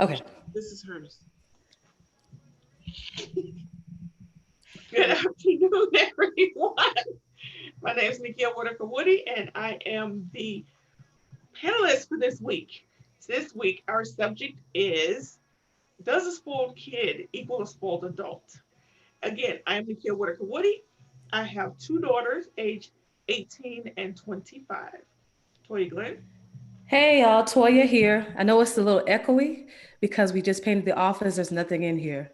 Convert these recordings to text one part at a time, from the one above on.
Okay. This is hers. Good afternoon, everyone. My name is Nakia Whittaker-Woody, and I am the panelist for this week. This week, our subject is, does a spoiled kid equal a spoiled adult? Again, I'm Nakia Whittaker-Woody. I have two daughters, aged 18 and 25. Toya Glenn. Hey y'all, Toya here. I know it's a little echoey because we just painted the office. There's nothing in here.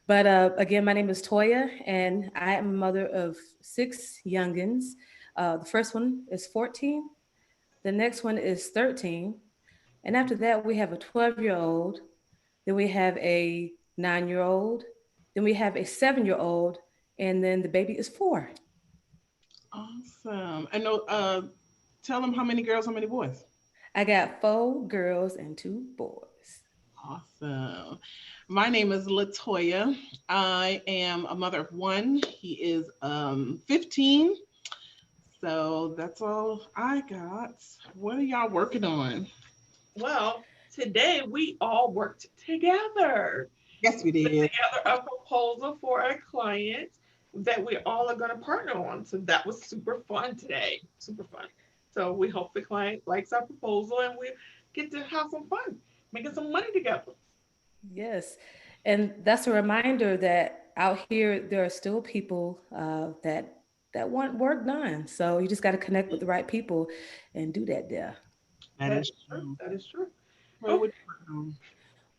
But again, my name is Toya, and I am a mother of six youngins. The first one is 14. The next one is 13. And after that, we have a 12-year-old. Then we have a 9-year-old. Then we have a 7-year-old. And then the baby is 4. Awesome. I know. Tell them how many girls, how many boys. I got 4 girls and 2 boys. Awesome. My name is Latoya. I am a mother of one. He is 15. So that's all I got. What are y'all working on? Well, today we all worked together. Yes, we Put did. together a proposal for a client that we all are going to partner on. So that was super fun today. Super fun. So we hope the client likes our proposal and we get to have some fun, making some money together. Yes. And that's a reminder that out here, there are still people that want work done. So you just got to connect with the right people and do that there. That That is is true. true. That is true. Well, Okay. what you working on?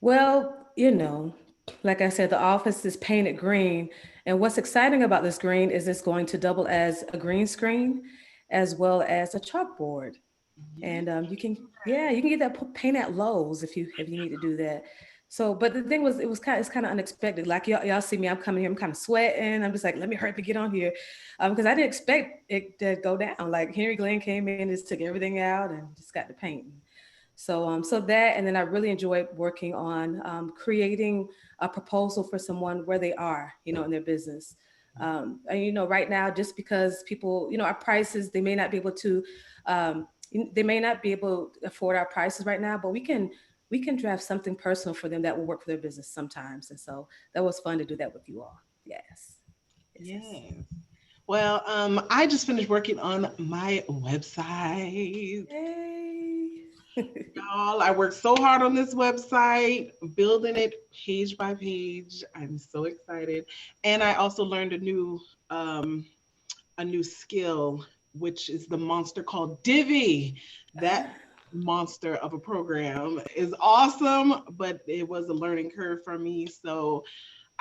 Well, like I said, the office is painted green. And what's exciting about this green is it's going to double as a green screen as well as a chalkboard. Yeah. And you can get that paint at Lowe's if you need to do that. So, but the thing was, it's kind of unexpected. Like y'all see me, I'm coming here, I'm kind of sweating. I'm just like, let me hurry up and get on here, because I didn't expect it to go down. Like Henry Glenn came in, just took everything out and just got the painting. So that, and then I really enjoyed working on creating a proposal for someone where they are, in their business. And right now, just because people, our prices, um, they may not be able to afford our prices right now, but we can draft something personal for them that will work for their business sometimes. And so that was fun to do that with you all. Yes, yes, yes. Yes. Well, I just finished working on my website. Hey. Y'all, I worked so hard on this website, building it page by page. I'm so excited. And I also learned um a new skill, which is the monster called Divi. That monster of a program is awesome, but it was a learning curve for me. So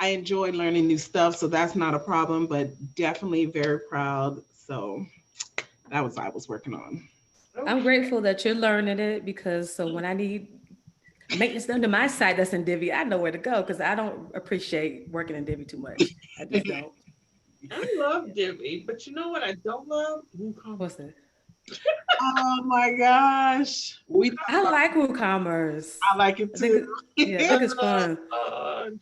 I enjoy learning new stuff. So that's not a problem, but definitely very proud. So that was what I was working on. I'm grateful that you're learning it, because so when I need maintenance done to my site that's in Divi, I know where to go, because I don't appreciate working in Divi too much. I just don't. I love Divi, but you know what I don't love? WooCommerce. What's that? Oh my gosh. We talk I about like WooCommerce. I like it I think, too. yeah, I think it's fun.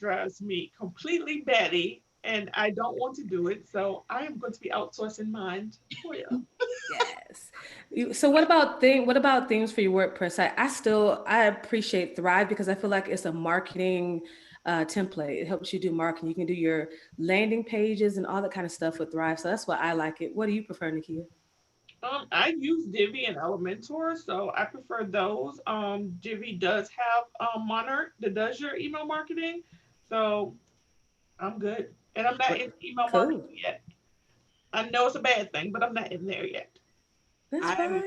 Drives me completely batty and I don't want to do it. So I am going to be outsourcing mine for you. Yes. So what about themes for your WordPress? I appreciate Thrive because I feel like it's a marketing template. It helps you do marketing. You can do your landing pages and all that kind of stuff with Thrive. So that's why I like it. What do you prefer, Nakia? I use Divi and Elementor, so I prefer those. Divi does have Monarch that does your email marketing, so I'm good. And I'm not What? in email marketing Cool. yet. I know it's a bad thing, but I'm not in there yet. That's I'm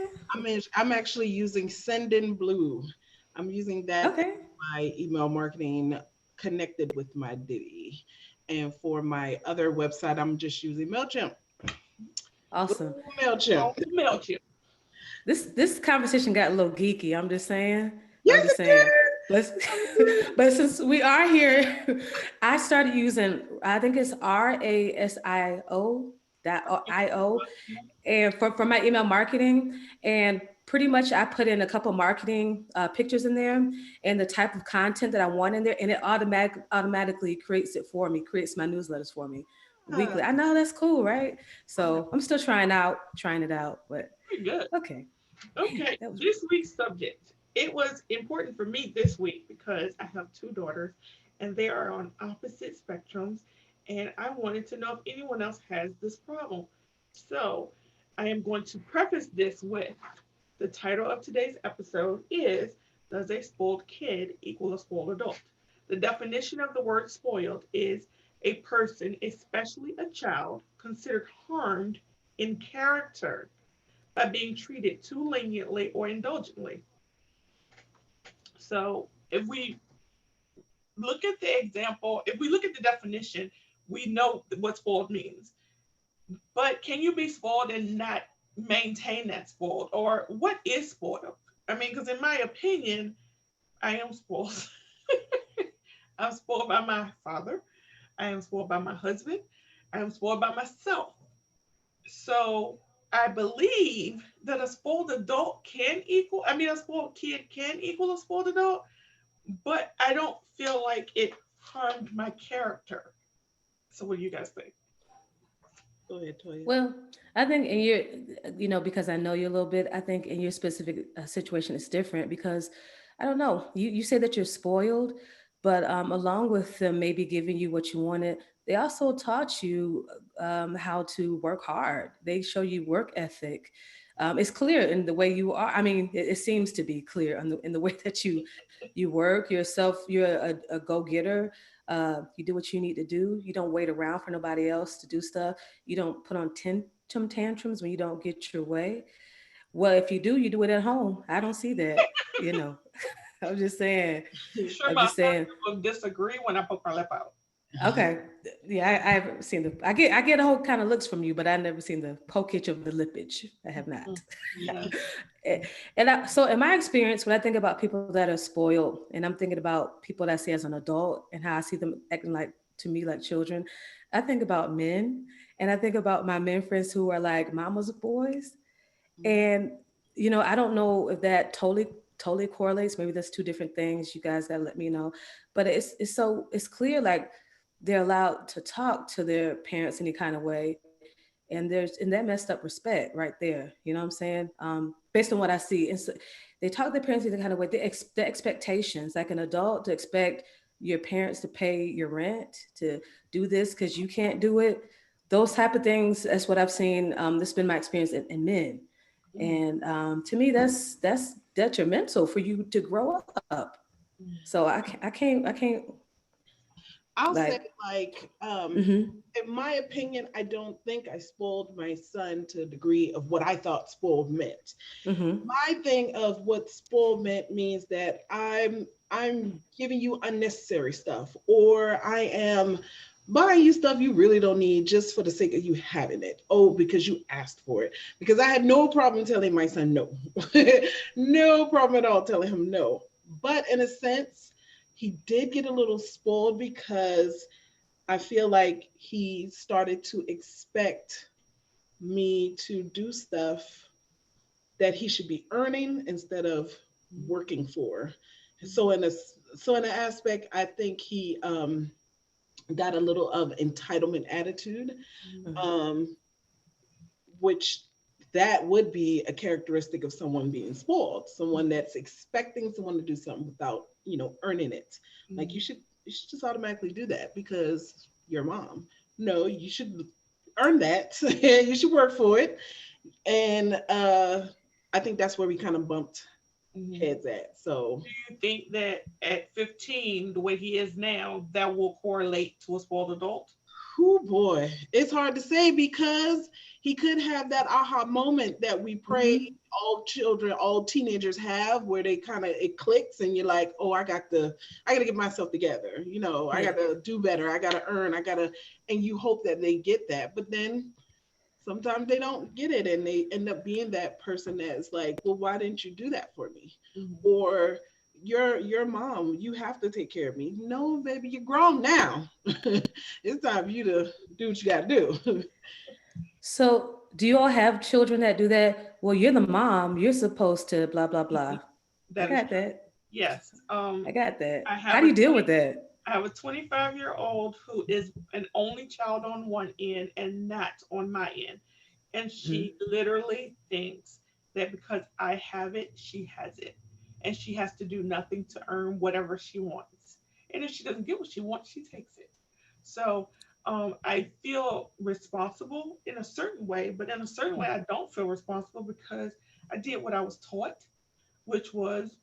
fine. I'm actually using Sendin Blue. I'm using that as Okay. my email marketing connected with my Divi. And for my other website, I'm just using MailChimp. Good Awesome. old MailChimp. MailChimp. This conversation got a little geeky. I'm just saying. I'm Yes, just it saying. did. Let's. But since we are here, I started using. I think it's RASIO.io, and for my email marketing, and pretty much I put in a couple marketing pictures in there and the type of content that I want in there, and it automatically creates it for me, creates my newsletters for me Ah, weekly. I know that's cool, right? So I'm still trying it out, but very good. okay. Man, Okay, that was this week's subject. it was important for me this week because I have two daughters and they are on opposite spectrums. And I wanted to know if anyone else has this problem. So I am going to preface this with the title of today's episode is Does a spoiled kid equal a spoiled adult? The definition of the word spoiled is a person, especially a child, considered harmed in character by being treated too leniently or indulgently. So if we look at the example, if we look at the definition, we know what spoiled means. But can you be spoiled and not maintain that spoiled? Or what is spoiled? I mean, because in my opinion, I am spoiled. I'm spoiled by my father. I am spoiled by my husband. I am spoiled by myself. So I believe that a spoiled adult can equal, I mean, a spoiled kid can equal a spoiled adult, but I don't feel like it harmed my character. So what do you guys think? Go ahead, Toya. Well, I think in your, because I know you a little bit, I think in your specific situation it's different because I don't know. You say that you're spoiled, but along with them maybe giving you what you wanted, they also taught you how to work hard. They show you work ethic. It's clear in the way you are. I mean, it seems to be clear in the way that you work yourself. You're a go getter. You do what you need to do. You don't wait around for nobody else to do stuff. You don't put on tantrums when you don't get your way. Well, if you do it at home. I don't see that. You know, I'm just saying. I'm sure I'm my just saying. husband will disagree when I poke my lip out. Okay, yeah, I haven't seen the. I get a whole kind of looks from you, but I never seen the pokage of the lippage. I have not. Mm, yeah. So in my experience, when I think about people that are spoiled, and I'm thinking about people that I see as an adult and how I see them acting like to me like children, I think about men, and I think about my men friends who are like mama's boys, Mhm. and I don't know if that totally correlates. Maybe that's two different things. You guys gotta let me know. But it's clear like they're allowed to talk to their parents any kind of way, and that messed up respect right there. You know what I'm saying? Based on what I see, and so they talk to their parents in the kind of way. The expectations, like an adult, to expect your parents to pay your rent, to do this because you can't do it. Those type of things. That's what I've seen. This has been my experience in men, Mm, and to me, that's detrimental for you to grow up. So mm. I can't I'll like. say, like, Hmm. in my opinion, I don't think I spoiled my son to a degree of what I thought spoiled meant. Hmm. My thing of what spoiled meant means that I'm giving you unnecessary stuff, or I am buying you stuff you really don't need just for the sake of you having it. Oh, because you asked for it. Because I had no problem telling my son no. No problem at all telling him no. But in a sense, he did get a little spoiled because I feel like he started to expect me to do stuff that he should be earning instead of working for. So in an aspect, I think he got a little of entitlement attitude, um, which that would be a characteristic of someone being spoiled, someone that's expecting someone to do something without earning it. Like you should just automatically do that because your mom. No, you should earn that. You should work for it. And I think that's where we kind of bumped Mhm. heads at. So, Do you think that at 15, the way he is now, that will correlate to a spoiled adult? oh boy, it's hard to say because he could have that aha moment that we pray Hmm. all children, all teenagers have, where they kind of it clicks and you're like, oh, I got to get myself together. I Yeah. got to do better. I got to earn. And you hope that they get that, but then sometimes they don't get it and they end up being that person that's like, well, why didn't you do that for me? Mhm. Or your mom, you have to take care of me. No, baby, you're grown now. It's time for you to do what you got to do. So, do you all have children that do that? Well, you're the mom. You're supposed to blah blah Mhm. blah. I That is got true. that. Yes. I got that. I How have do a you deal with 20 that? I have a 25-year-old who is an only child on one end and not on my end. And Hmm. she literally thinks that because I have it, she has it. and she has to do nothing to earn whatever she wants. And if she doesn't get what she wants, she takes it. So I feel responsible in a certain way, but in a certain way, I don't feel responsible because I did what I was taught, which was,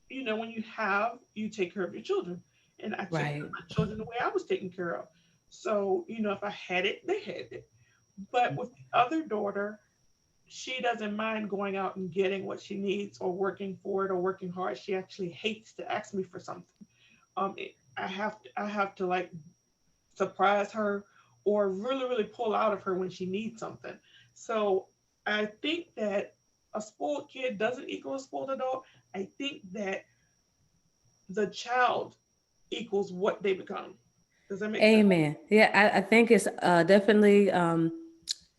when you have, you take care of your children. And I took care Right. of my children the way I was taken care of. So, if I had it, they had it. But with the other daughter, she doesn't mind going out and getting what she needs or working for it or working hard. She actually hates to ask me for something. I have to like surprise her or really, really pull out of her when she needs something. So I think that a spoiled kid doesn't equal a spoiled adult. I think that the child equals what they become. Does that make sense? Amen. Yeah, I think it's definitely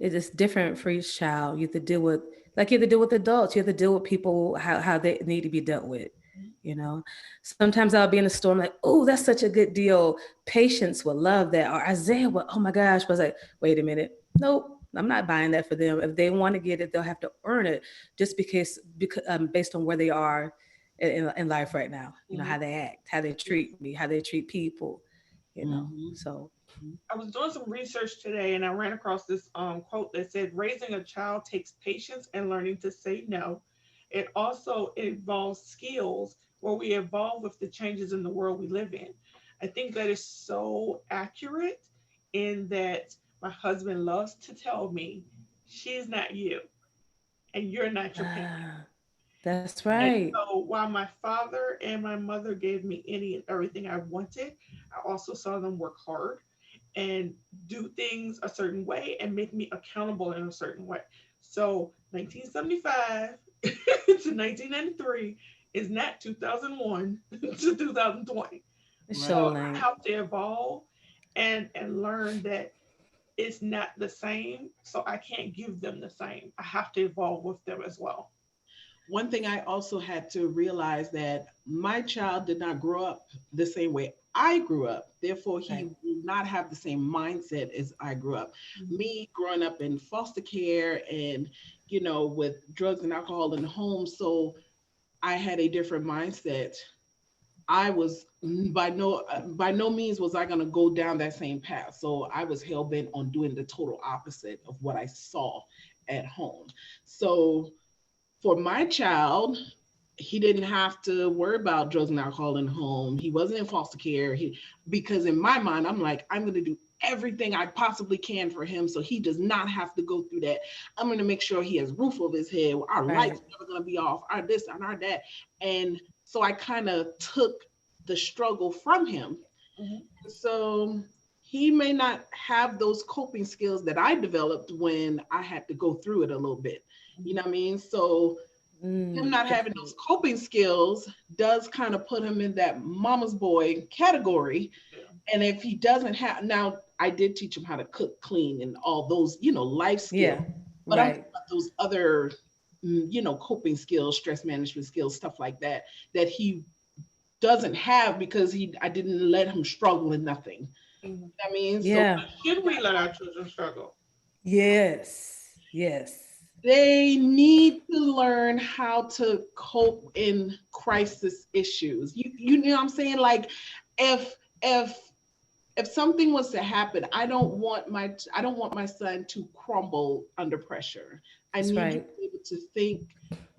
it is different for each child. You have to deal with, like, you have to deal with adults. You have to deal with people how they need to be dealt with. You know, sometimes I'll be in the store, I'm like, oh, that's such a good deal. Patience will love that, or Isaiah will, oh my gosh. But I was like, wait a minute, nope, I'm not buying that for them. If they want to get it, they'll have to earn it, just because based on where they are in life right now. You know, Mhm. how they act, how they treat me, how they treat people. You know, Mhm. so I was doing some research today and I ran across this quote that said, raising a child takes patience and learning to say no. It also involves skills where we evolve with the changes in the world we live in. I think that is so accurate in that my husband loves to tell me, she's not you and you're not your parent. ah, that's And right. so while my father and my mother gave me any and everything I wanted, I also saw them work hard and do things a certain way and make me accountable in a certain way. So 1975 to 1993 is not 2001 to 2020. It So sure Right. I ain't. have to evolve and learn that it's not the same. So I can't give them the same. I have to evolve with them as well. One thing I also had to realize that my child did not grow up the same way I grew up. Therefore, he Right. will not have the same mindset as I grew up. Mhm. Me growing up in foster care and, with drugs and alcohol in the home. So I had a different mindset. I was by no means was I going to go down that same path. So I was hell bent on doing the total opposite of what I saw at home. So for my child, he didn't have to worry about drugs and alcohol in the home. He wasn't in foster care. Because in my mind, I'm like, I'm going to do everything I possibly can for him so he does not have to go through that. I'm going to make sure he has roof over his head. Our Right. lights are never going to be off. Our this and our that. And so I kind of took the struggle from him. Mhm. So he may not have those coping skills that I developed when I had to go through it a little bit. You know what I mean? So him not having those Definitely. coping skills does kind of put him in that mama's boy category. Yeah. And if he doesn't have, now I did teach him how to cook, clean, and all those, life skills. Yeah. But I'm talking Right. about those other, coping skills, stress management skills, stuff like that, that he doesn't have because I didn't let him struggle in nothing. Mhm. I mean, so Yeah. Should we let our children struggle? Yes. Yes. they need to learn how to cope in crisis issues. You know what I'm saying? Like if if if something was to happen, I don't want my son to crumble under pressure. I That's need you right. to be able to think,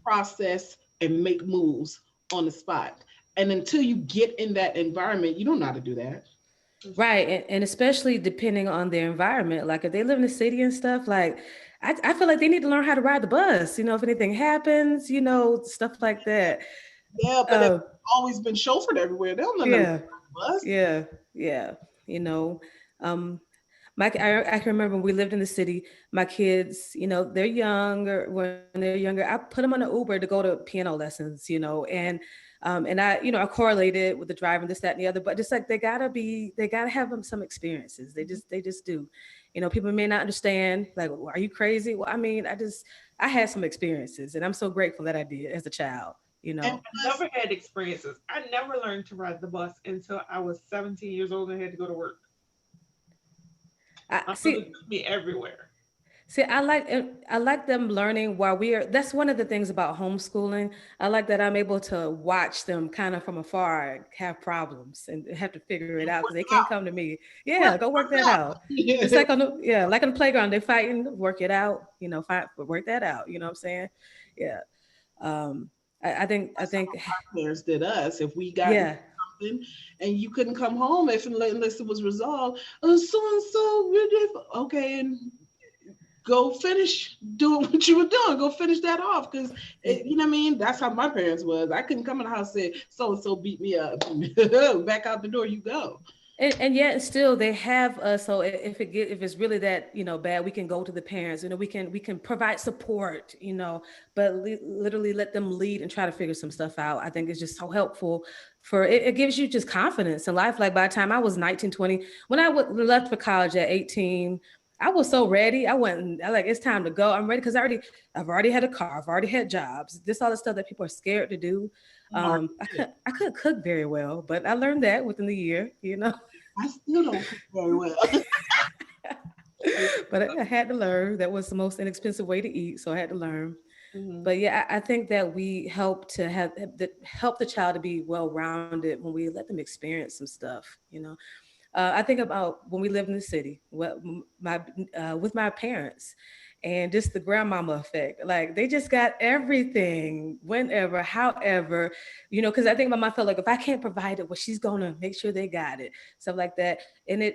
process, and make moves on the spot. And until you get in that environment, you don't know how to do that. That's true. Right. And especially depending on their environment. Like if they live in the city and stuff, like I feel like they need to learn how to ride the bus, if anything happens, stuff like that. Yeah, but they've Uh, always been chauffeured everywhere. They don't know nothing yeah. about the bus. Yeah. Yeah. You know, um, I can remember when we lived in the city, my kids, they're younger. When they're younger, I put them on an Uber to go to piano lessons, and I correlated with the driver and this, that, and the other. But just like they gotta have them some experiences. They just do. People may not understand. Like, well, are you crazy? Well, I mean, I had some experiences, and I'm so grateful that I did as a child. You And know, I plus, never had experiences. I never learned to ride the bus until I was 17 years old and had to go to work. I My mother see. took me everywhere. See, I like them learning while we are. That's one of the things about homeschooling. I like that I'm able to watch them kind of from afar have problems and have to figure it out because they can't come to me. Yeah, go work that out. Just like like on the playground, they're fighting, work it out. Work that out. You know what I'm saying? Yeah. Um, I That's how think our parents did us. If we got into yeah. something and you couldn't come home unless it was resolved, oh, so and so, okay, and go finish doing what you were doing. Go finish that off, because you know what I mean. That's how my parents was. I couldn't come in the house and say so and so beat me up. Back out the door you go. And yet still they have so if it's really that bad, we can go to the parents, we can provide support, but literally let them lead and try to figure some stuff out. I think it's just so helpful for it gives you just confidence in life. Like by the time I was 19, 20, when left for college at 18, I was so ready. I went and I like, it's time to go. I'm ready because I've already had a car, I've already had jobs, this all the stuff that people are scared to do. I couldn't cook very well, but I learned that within the year. I still don't cook very well. But I had to learn. That was the most inexpensive way to eat, so I had to learn. Mhm. But yeah, I think that we help the child to be well rounded when we let them experience some stuff. I think about when we lived in the city, with my parents, and just the grandmama effect. Like they just got everything, whenever, however, because I think my mom felt like if I can't provide it, well, she's gonna make sure they got it, stuff like that. And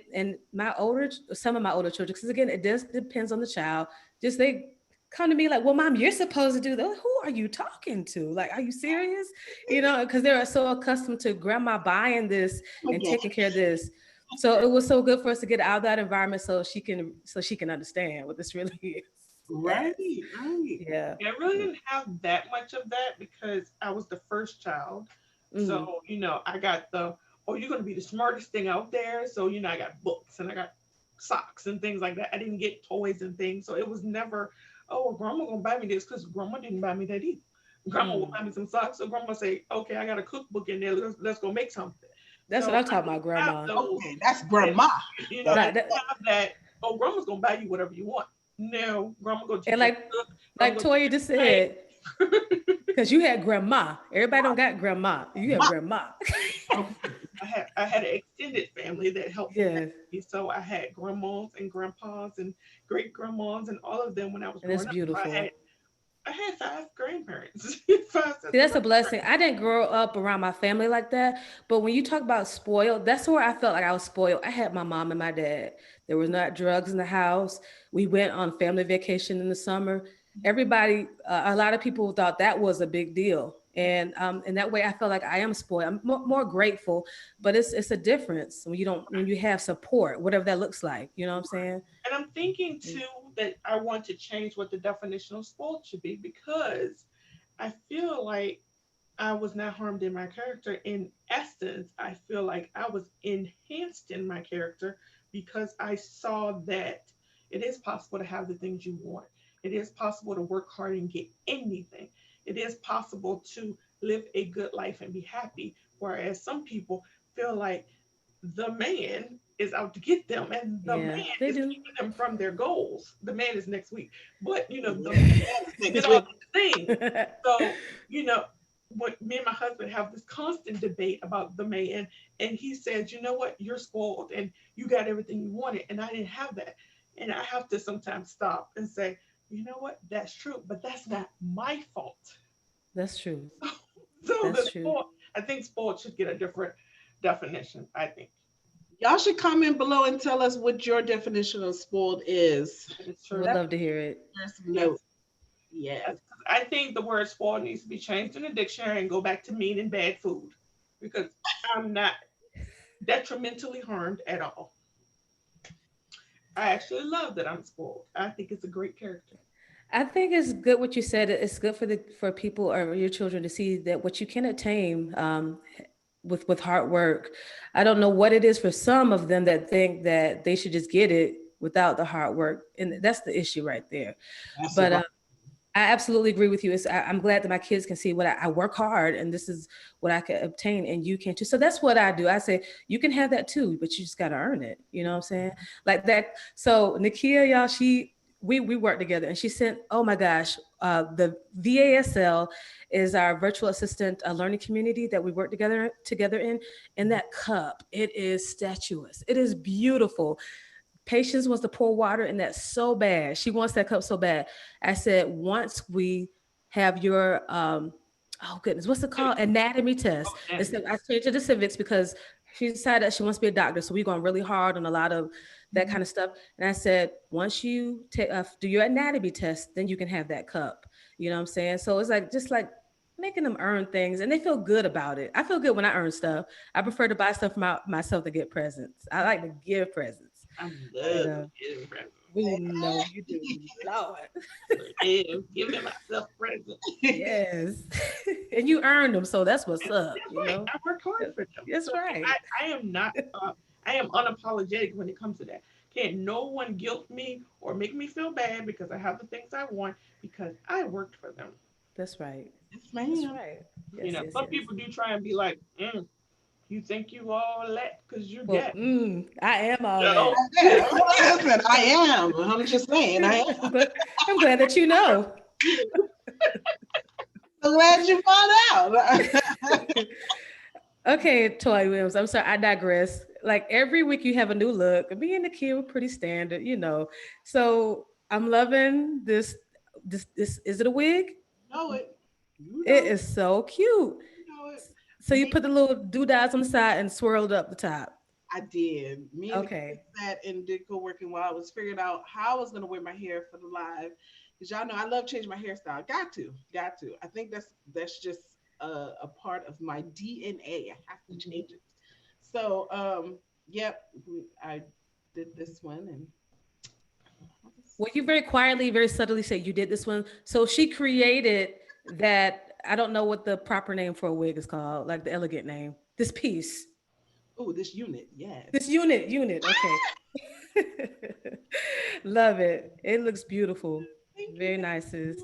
some of my older children, because again, it does depends on the child. Just they come to me like, well, mom, you're supposed to do that. Who are you talking to? Like, are you serious? Because they're so accustomed to grandma buying this and Okay. taking care of this. So it was so good for us to get out of that environment so she can understand what this really is. Right, Yes. right. Yeah. Yeah, I really didn't have that much of that because I was the first child. Mm-hmm. So, I got oh, you're going to be the smartest thing out there. So, I got books and I got socks and things like that. I didn't get toys and things. So it was never, oh, well, grandma going to buy me this because grandma didn't buy me that either. Grandma will Mm. buy me some socks. So grandma say, okay, I got a cookbook in there. Let's go make something. That's what So I'm I talking didn't about, have grandma. those. Okay, that's And, grandma. I That's Not didn't that, have that, oh, grandma's going to buy you whatever you want. No, grandma going to and teach you like how to cook. Grandma like going to teach Toya just you said, how to bake. because you had grandma. Everybody don't got grandma. You have grandma. grandma. Okay. I had an extended family that helped me raise Yes. me. So I had grandmas and grandpas and great grandmas and all of them when I was And it's growing up. So I beautiful. had I had five grandparents, five See, sets of that's a grandparents. blessing. I didn't grow up around my family like that. But when you talk about spoiled, that's where I felt like I was spoiled. I had my mom and my dad. There was not drugs in the house. We went on family vacation in the summer. Everybody, a lot of people thought that was a big deal. And that way I felt like I am spoiled. I'm more grateful, but it's a difference when you have support, whatever that looks like. You know what I'm saying? And I'm thinking too that I want to change what the definition of spoiled should be because I feel like I was not harmed in my character. In essence, I feel like I was enhanced in my character because I saw that it is possible to have the things you want. It is possible to work hard and get anything. It is possible to live a good life and be happy. Whereas some people feel like the man is out to get them and the Yeah, man they is do. keeping them from their goals. The man is next week. But the Yeah, man that's did next all week. the things. So, what me and my husband have this constant debate about the man, and he says, you know what, you're spoiled and you got everything you wanted, and I didn't have that. And I have to sometimes stop and say, you know what, that's true, but that's not my fault. That's true. So the That's true. spoiled, I think spoiled should get a different definition, I think. Y'all should comment below and tell us what your definition of spoiled is. That is Would true. That's love to hear it. some Yes. note. Yes. Yes. I think the word spoiled needs to be changed in the dictionary and go back to meaning bad food because I'm not detrimentally harmed at all. I actually love that I'm spoiled. I think it's a great character. I think it's good what you said. It's good for people or your children to see that what you can attain with hard work. I don't know what it is for some of them that think that they should just get it without the hard work, and that's the issue right there. That's But right. I absolutely agree with you. I'm glad that my kids can see what I work hard, and this is what I can obtain, and you can too. So that's what I do. I say you can have that too, but you just got to earn it. You know what I'm saying? Like that. So Nakia, y'all, we worked together, and she sent, oh my gosh, the VASL is our virtual assistant learning community that we work together in. And that cup, it is statuesque. It is beautiful. Patience wants to pour water in that so bad. She wants that cup so bad. I said, once we have your oh goodness, what's it called? Anatomy test. Instead, I changed it to civics because she decided that she wants to be a doctor. So we're going really hard on a lot of that kind of stuff. And I said, once you do your anatomy test, then you can have that cup. You know what I'm saying? So it's like just like making them earn things, and they feel good about it. I feel good when I earn stuff. I prefer to buy stuff for myself to get presents. I like to give presents. I You love know, getting presents. we know you do, Lord. Yeah, giving myself presents. Yes, and you earned them, so that's what's up. That's You right. know, I work hard for them. that's So right. I am not. I am unapologetic when it comes to that. Can't no one guilt me or make me feel bad because I have the things I want because I worked for them. That's right. Yes, That's ma'am. right. You Yes, know, yes, some yes. people do try and be like, you think you all that because you Well, get. I am all No. that. Yeah, listen, I am. I'm just saying, I am. I'm glad that you know. So glad you found out. Okay, Toy Williams. I'm sorry, I digress. Like every week you have a new look. Me and the kid were pretty standard, you know. So I'm loving this. This is it a wig? know it. You It know, is so cute. you know it. So you Me, put the little doodads on the side and swirled up the top. I did. Me and the kids Okay. sat and did co-working while I was figuring out how I was gonna wear my hair for the live. Because y'all know I love changing my hairstyle. Got to, got to. I think that's just a part of my DNA. I have to change it. So, yep, I did this one, and Well, you very quietly, very subtly said you did this one. So she created that. I don't know what the proper name for a wig is called, like the elegant name. This piece, oh, this unit, yes. this unit. Okay. Love it. It looks beautiful. Thank you, Very thank nice. you.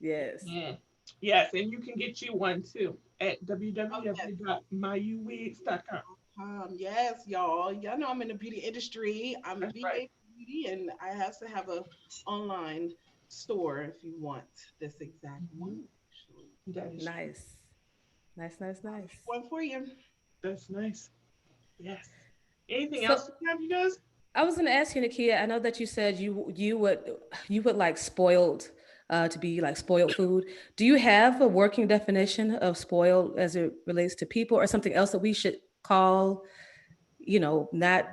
Yes. Mm. Yes, and you can get you one too at Oh yes. www.myuwigs.com. Yes, y'all. Y'all know I'm in the beauty industry. I'm That's right. VA Beauty, and I also have a online store if you want this exact one. Mhm. Actually, That is true. Nice. Nice. one for you. That's nice. Yes. Anything So else to have, you guys? I was going to ask you, Nakia. I know that you said you would like spoiled to be like spoiled food. Do you have a working definition of spoiled as it relates to people, or something else that we should call, not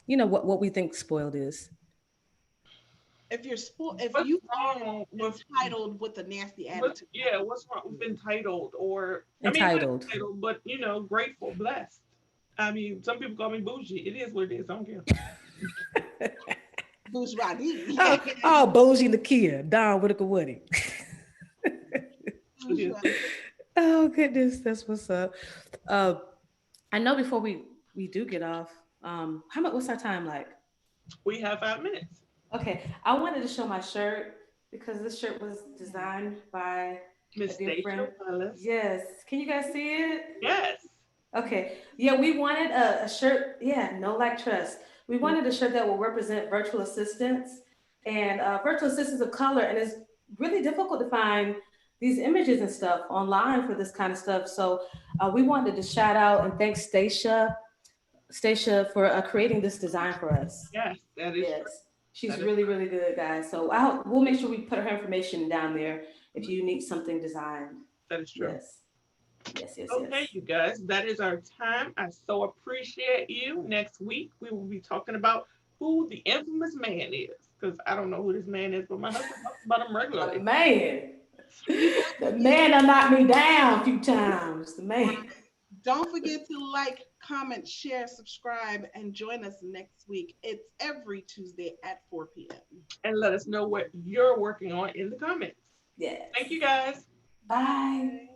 what we think spoiled is? If you're if What's you are wrong with entitled with a nasty attitude, that's what's wrong with entitled or I mean not Entitled. entitled, but grateful, blessed. I mean, some people call me bougie. It is what it is. I don't care. bourgeoisie. Oh, bougie Nakia, Don Whittaker-Woody. It is. Bourgeoisie. Oh goodness, that's what's up. Uh, I know before we do get off, how much? What's our time like? We have 5 minutes. Okay, I wanted to show my shirt because this shirt was designed by a Miss dear Stacia friend. Wallace. Yes, can you guys see it? Yes. Okay, yeah, we wanted a shirt. Yeah, no like trust. We Mm. wanted a shirt that will represent virtual assistants and virtual assistants of color, and it's really difficult to find these images and stuff online for this kind of stuff. So we wanted to shout out and thank Stacia for creating this design for us. Yes, that is true. Yes, she's That is really, really good, guys. So we'll make sure we put her information down there if you need something designed. that is true. Yes, yes. Okay, you guys, that is our time. I so appreciate you. Next week, we will be talking about who the infamous man is. Because I don't know who this man is, but my husband talks about him The regularly. man, the man that knocked me down a few times. The Right. man. Don't forget to like, comment, share, subscribe, and join us next week. It's every Tuesday at 4 p.m. And let us know what you're working on in the comments. Yes. Thank you guys. Bye.